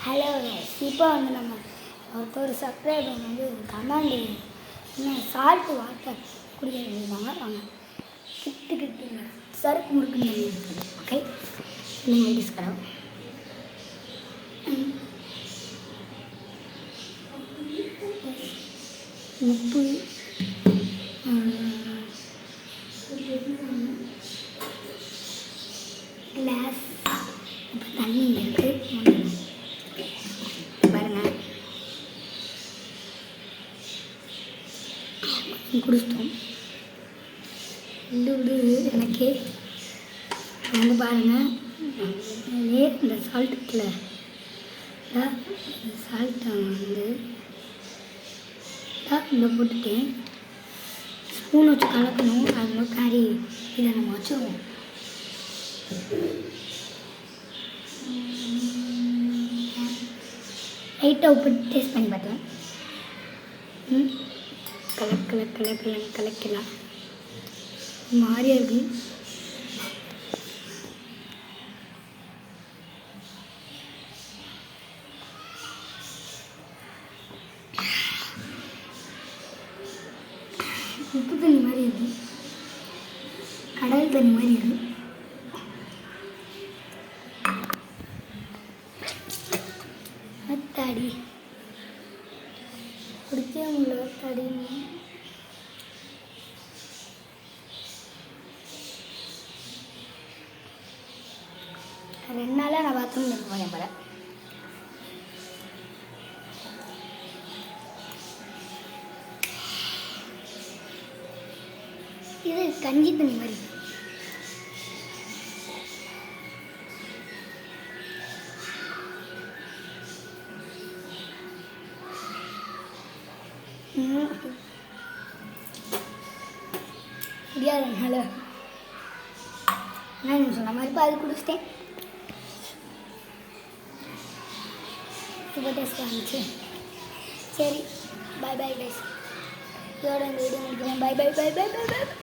hello இப்போ வந்து நம்ம ஒருத்தர் சப்ஸ்கிரைபர் வந்து கமாண்டு என்ன சால்ட்டு வாட்டர் குடிக்க வேண்டியதாங்க வாங்க கிட்டுங்க சரக்கு முறுக்குன்னு இருக்குது ஓகே நீங்கள் டிஸ்கரம் உப்பு கிளாஸ் இப்போ தண்ணி இருக்குது பாருங்கள் குடிச்சிட்டோம் விடு எனக்கு வந்து பாருங்கள் இந்த சால்ட் இருக்குல்ல இந்த சால்ட்டை வந்து இந்த போட்டுட்டேன் ஸ்பூன் வச்சு கலக்கணும் அது கறி இதை நம்ம வச்சுருவோம் லைட்டாக உப்பு டேஸ்ட் பண்ணி பார்த்தேன் கலக்கலாம் மாறியா இருக்கு உப்பு தண்ணி மாதிரி இருக்கு கடல் தண்ணி மாதிரி இருக்கு அத்தாடி குடிக்கவே முடியல அத்தாடி 2 நாளாக நான் பாத்ரூம் இருக்க போகிறேன் போல இது கஞ்சி தண்ணி மாதிரி முடியாதுனால நான் சொன்ன மாதிரி பாதி குடிச்சிட்டேன் சூப்பர் டேஸ்ட்டாக இருந்துச்சு சரி பாய் பாய் கைஸ் இதோட இந்த வீடியோ முடிக்கிறேன் பாய் பாய் பாய் பாய் பாய் பாய்